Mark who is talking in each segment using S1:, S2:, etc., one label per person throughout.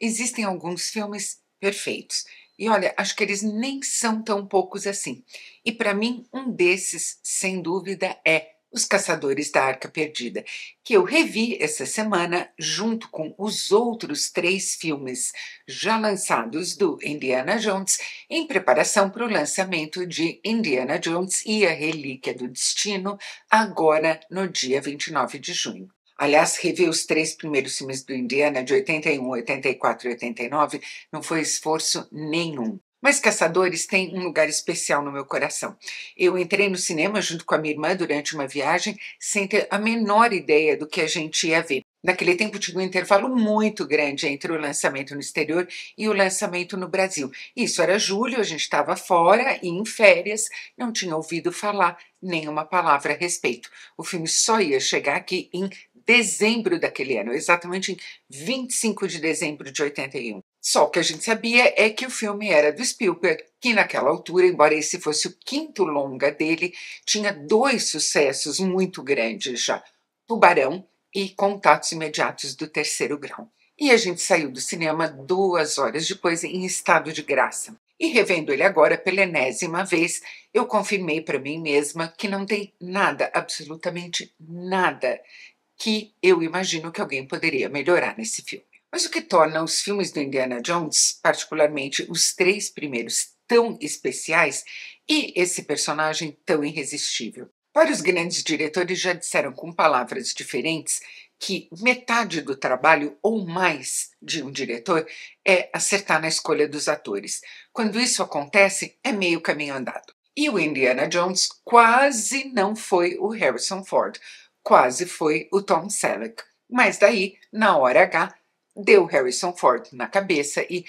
S1: Existem alguns filmes perfeitos. E olha, acho que eles nem são tão poucos assim. E para mim, um desses, sem dúvida, é Os Caçadores da Arca Perdida, que eu revi essa semana junto com os outros três filmes já lançados do Indiana Jones, em preparação para o lançamento de Indiana Jones e a Relíquia do Destino, agora no dia 29 de junho. Aliás, rever os três primeiros filmes do Indiana, de 81, 84 e 89, não foi esforço nenhum. Mas Caçadores tem um lugar especial no meu coração. Eu entrei no cinema junto com a minha irmã durante uma viagem sem ter a menor ideia do que a gente ia ver. Naquele tempo tinha um intervalo muito grande entre o lançamento no exterior e o lançamento no Brasil. Isso era julho, a gente estava fora e em férias, não tinha ouvido falar nenhuma palavra a respeito. O filme só ia chegar aqui em dezembro daquele ano, exatamente em 25 de dezembro de 81. Só o que a gente sabia é que o filme era do Spielberg, que naquela altura, embora esse fosse o quinto longa dele, tinha dois sucessos muito grandes já, Tubarão e Contatos Imediatos do Terceiro Grau. E a gente saiu do cinema 2 horas depois em estado de graça. E revendo ele agora pela enésima vez, eu confirmei para mim mesma que não tem nada, absolutamente nada, que eu imagino que alguém poderia melhorar nesse filme. Mas o que torna os filmes do Indiana Jones, particularmente os três primeiros, tão especiais e esse personagem tão irresistível? Vários grandes diretores já disseram com palavras diferentes que metade do trabalho ou mais de um diretor é acertar na escolha dos atores. Quando isso acontece, é meio caminho andado. E o Indiana Jones quase não foi o Harrison Ford, quase foi o Tom Selleck. Mas daí, na hora H, deu Harrison Ford na cabeça e,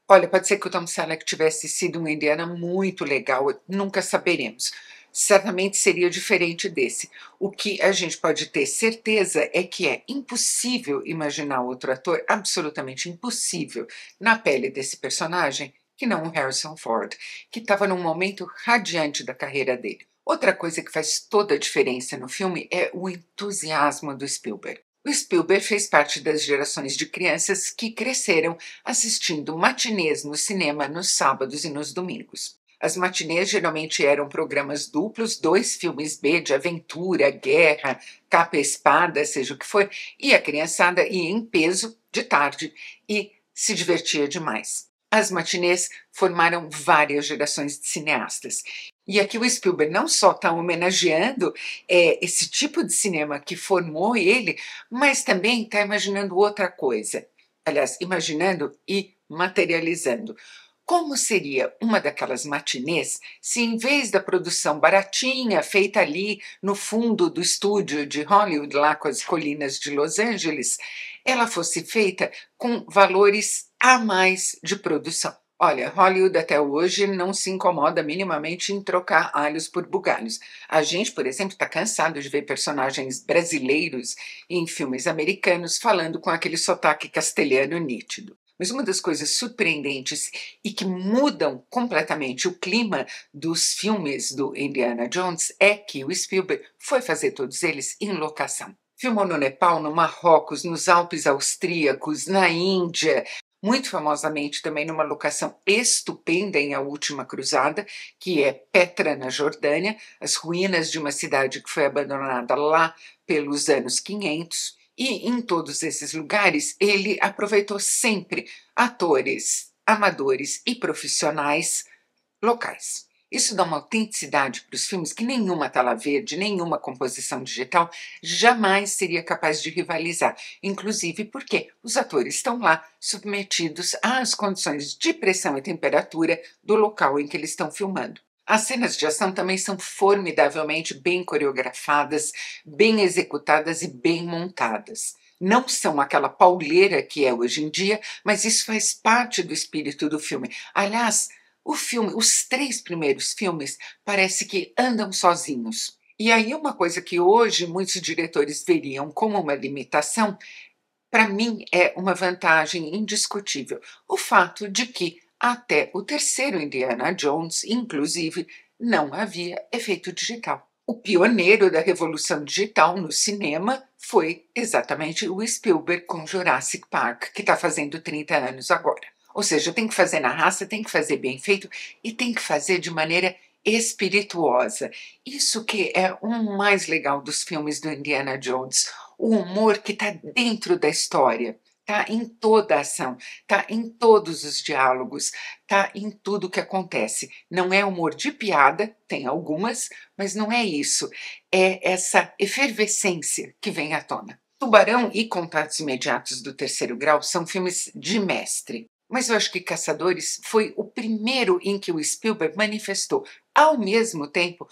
S1: olha, pode ser que o Tom Selleck tivesse sido um Indiana muito legal, nunca saberemos. Certamente seria diferente desse. O que a gente pode ter certeza é que é impossível imaginar outro ator, absolutamente impossível, na pele desse personagem, que não o Harrison Ford, que estava num momento radiante da carreira dele. Outra coisa que faz toda a diferença no filme é o entusiasmo do Spielberg. O Spielberg fez parte das gerações de crianças que cresceram assistindo matinês no cinema nos sábados e nos domingos. As matinês geralmente eram programas duplos, 2 filmes B de aventura, guerra, capa e espada, seja o que for, e a criançada ia em peso de tarde e se divertia demais. As matinês formaram várias gerações de cineastas. E aqui o Spielberg não só está homenageando esse tipo de cinema que formou ele, mas também está imaginando outra coisa. Aliás, imaginando e materializando. Como seria uma daquelas matinês se, em vez da produção baratinha feita ali no fundo do estúdio de Hollywood, lá com as colinas de Los Angeles, ela fosse feita com valores a mais de produção? Olha, Hollywood até hoje não se incomoda minimamente em trocar alhos por bugalhos. A gente, por exemplo, está cansado de ver personagens brasileiros em filmes americanos falando com aquele sotaque castelhano nítido. Mas uma das coisas surpreendentes e que mudam completamente o clima dos filmes do Indiana Jones é que o Spielberg foi fazer todos eles em locação. Filmou no Nepal, no Marrocos, nos Alpes austríacos, na Índia, muito famosamente também numa locação estupenda em A Última Cruzada, que é Petra, na Jordânia, as ruínas de uma cidade que foi abandonada lá pelos anos 500. E em todos esses lugares ele aproveitou sempre atores, amadores e profissionais locais. Isso dá uma autenticidade para os filmes que nenhuma tela verde, nenhuma composição digital jamais seria capaz de rivalizar, inclusive porque os atores estão lá submetidos às condições de pressão e temperatura do local em que eles estão filmando. As cenas de ação também são formidavelmente bem coreografadas, bem executadas e bem montadas. Não são aquela pauleira que é hoje em dia, mas isso faz parte do espírito do filme. Aliás, o filme, os três primeiros filmes, parece que andam sozinhos. E aí uma coisa que hoje muitos diretores veriam como uma limitação, para mim é uma vantagem indiscutível. O fato de que até o terceiro Indiana Jones, inclusive, não havia efeito digital. O pioneiro da revolução digital no cinema foi exatamente o Spielberg com Jurassic Park, que está fazendo 30 anos agora. Ou seja, tem que fazer na raça, tem que fazer bem feito e tem que fazer de maneira espirituosa. Isso que é o mais legal dos filmes do Indiana Jones, o humor que está dentro da história. Está em toda a ação, está em todos os diálogos, está em tudo que acontece. Não é humor de piada, tem algumas, mas não é isso. É essa efervescência que vem à tona. Tubarão e Contatos Imediatos do Terceiro Grau são filmes de mestre. Mas eu acho que Caçadores foi o primeiro em que o Spielberg manifestou, ao mesmo tempo,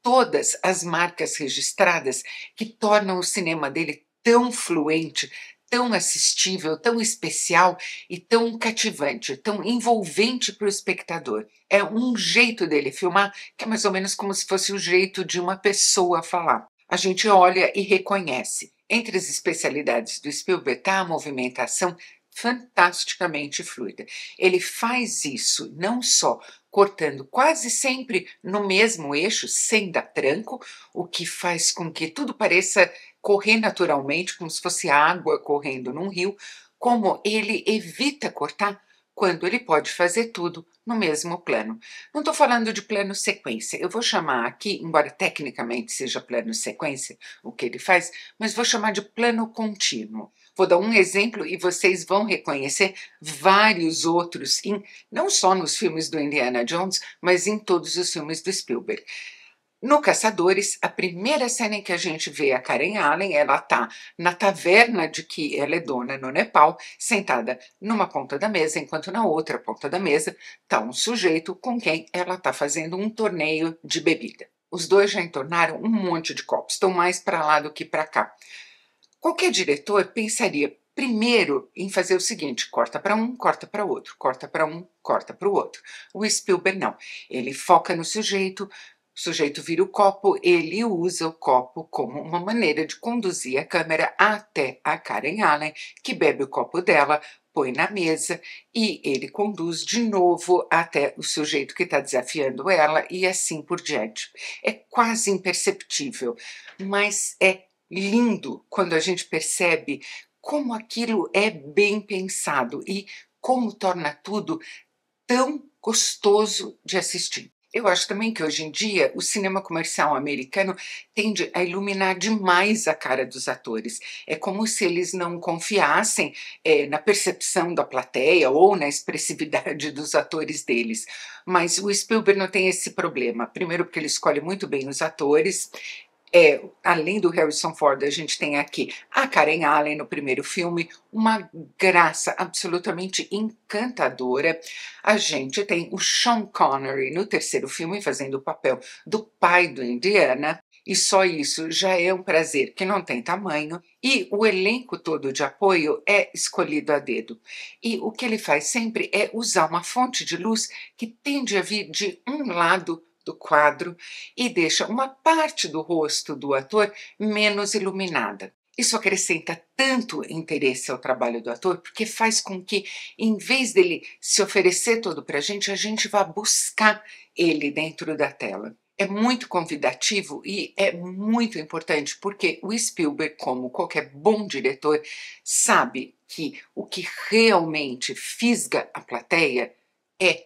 S1: todas as marcas registradas que tornam o cinema dele tão fluente, tão assistível, tão especial e tão cativante, tão envolvente para o espectador. É um jeito dele filmar que é mais ou menos como se fosse o jeito de uma pessoa falar. A gente olha e reconhece. Entre as especialidades do Spielberg está a movimentação fantasticamente fluida. Ele faz isso não só cortando quase sempre no mesmo eixo, sem dar tranco, o que faz com que tudo pareça correr naturalmente, como se fosse água correndo num rio, como ele evita cortar quando ele pode fazer tudo no mesmo plano. Não estou falando de plano sequência, eu vou chamar aqui, embora tecnicamente seja plano sequência o que ele faz, mas vou chamar de plano contínuo. Vou dar um exemplo e vocês vão reconhecer vários outros, não só nos filmes do Indiana Jones, mas em todos os filmes do Spielberg. No Caçadores, a primeira cena em que a gente vê a Karen Allen, ela está na taverna de que ela é dona no Nepal, sentada numa ponta da mesa, enquanto na outra ponta da mesa está um sujeito com quem ela está fazendo um torneio de bebida. Os dois já entornaram um monte de copos, estão mais para lá do que para cá. Qualquer diretor pensaria primeiro em fazer o seguinte: corta para um, corta para outro, corta para um, corta para o outro. O Spielberg não. Ele foca no sujeito, o sujeito vira o copo, ele usa o copo como uma maneira de conduzir a câmera até a Karen Allen, que bebe o copo dela, põe na mesa e ele conduz de novo até o sujeito que está desafiando ela e assim por diante. É quase imperceptível, mas é lindo quando a gente percebe como aquilo é bem pensado e como torna tudo tão gostoso de assistir. Eu acho também que hoje em dia o cinema comercial americano tende a iluminar demais a cara dos atores. É como se eles não confiassem na percepção da plateia ou na expressividade dos atores deles. Mas o Spielberg não tem esse problema. Primeiro, porque ele escolhe muito bem os atores. Além do Harrison Ford, a gente tem aqui a Karen Allen no primeiro filme, uma graça absolutamente encantadora. A gente tem o Sean Connery no terceiro filme, fazendo o papel do pai do Indiana, e só isso já é um prazer que não tem tamanho. E o elenco todo de apoio é escolhido a dedo. E o que ele faz sempre é usar uma fonte de luz que tende a vir de um lado do quadro e deixa uma parte do rosto do ator menos iluminada. Isso acrescenta tanto interesse ao trabalho do ator, porque faz com que, em vez dele se oferecer todo para a gente vá buscar ele dentro da tela. É muito convidativo e é muito importante, porque o Spielberg, como qualquer bom diretor, sabe que o que realmente fisga a plateia é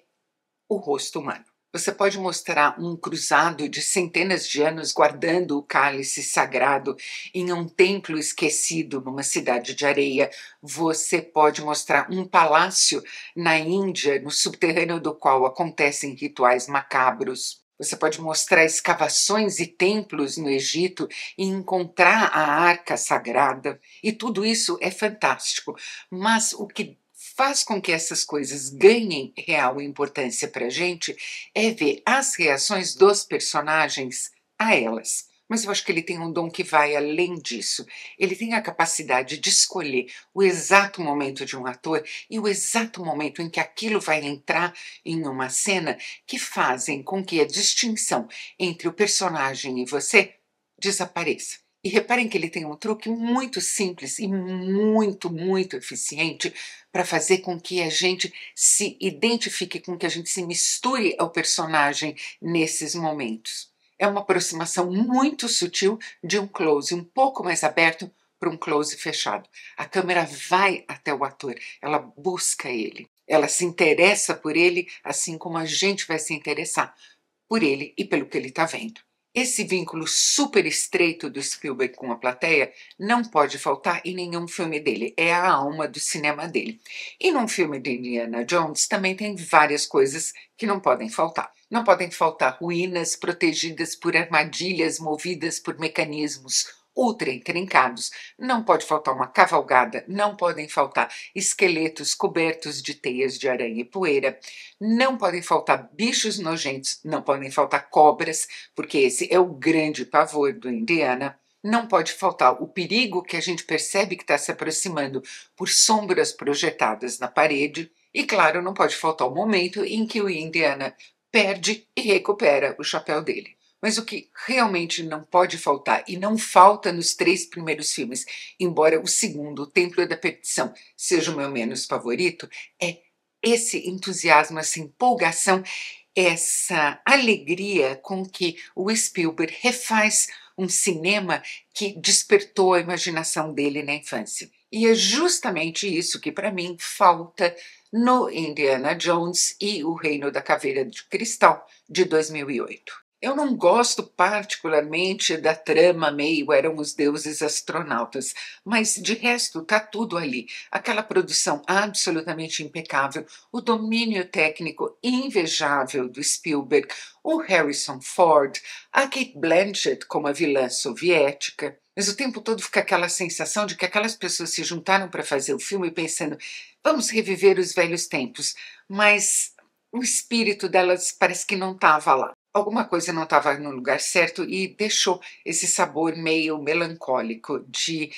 S1: o rosto humano. Você pode mostrar um cruzado de centenas de anos guardando o cálice sagrado em um templo esquecido numa cidade de areia. Você pode mostrar um palácio na Índia, no subterrâneo do qual acontecem rituais macabros. Você pode mostrar escavações e templos no Egito e encontrar a arca sagrada. E tudo isso é fantástico. Mas o que faz com que essas coisas ganhem real importância para a gente é ver as reações dos personagens a elas. Mas eu acho que ele tem um dom que vai além disso. Ele tem a capacidade de escolher o exato momento de um ator e o exato momento em que aquilo vai entrar em uma cena que fazem com que a distinção entre o personagem e você desapareça. E reparem que ele tem um truque muito simples e muito eficiente para fazer com que a gente se identifique, com que a gente se misture ao personagem nesses momentos. É uma aproximação muito sutil de um close um pouco mais aberto para um close fechado. A câmera vai até o ator, ela busca ele, ela se interessa por ele, assim como a gente vai se interessar por ele e pelo que ele está vendo. Esse vínculo super estreito do Spielberg com a plateia não pode faltar em nenhum filme dele, é a alma do cinema dele. E num filme de Indiana Jones também tem várias coisas que não podem faltar. Não podem faltar ruínas protegidas por armadilhas movidas por mecanismos ultra intrincados, não pode faltar uma cavalgada, não podem faltar esqueletos cobertos de teias de aranha e poeira, não podem faltar bichos nojentos, não podem faltar cobras, porque esse é o grande pavor do Indiana. Não pode faltar o perigo que a gente percebe que está se aproximando por sombras projetadas na parede. E, claro, não pode faltar o momento em que o Indiana perde e recupera o chapéu dele. Mas o que realmente não pode faltar, e não falta nos 3 primeiros filmes, embora o segundo, O Templo da Perdição, seja o meu menos favorito, é esse entusiasmo, essa empolgação, essa alegria com que o Spielberg refaz um cinema que despertou a imaginação dele na infância. E é justamente isso que, para mim, falta no Indiana Jones e o Reino da Caveira de Cristal, de 2008. Eu não gosto particularmente da trama meio eram os deuses astronautas, mas de resto tá tudo ali. Aquela produção absolutamente impecável, o domínio técnico invejável do Spielberg, o Harrison Ford, a Cate Blanchett como a vilã soviética. Mas o tempo todo fica aquela sensação de que aquelas pessoas se juntaram para fazer o filme pensando, vamos reviver os velhos tempos, mas o espírito delas parece que não estava lá. Alguma coisa não estava no lugar certo e deixou esse sabor meio melancólico de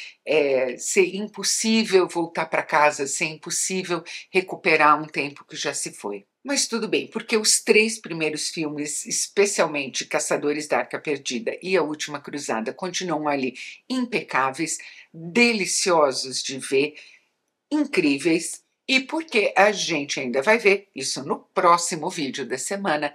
S1: ser impossível voltar para casa, ser impossível recuperar um tempo que já se foi. Mas tudo bem, porque os 3 primeiros filmes, especialmente Caçadores da Arca Perdida e A Última Cruzada, continuam ali impecáveis, deliciosos de ver, incríveis, e porque a gente ainda vai ver isso no próximo vídeo da semana,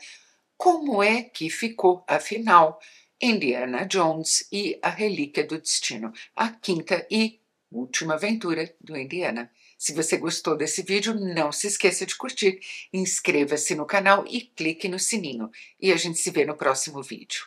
S1: como é que ficou, afinal, Indiana Jones e a Relíquia do Destino, a quinta e última aventura do Indiana. Se você gostou desse vídeo, não se esqueça de curtir, inscreva-se no canal e clique no sininho. E a gente se vê no próximo vídeo.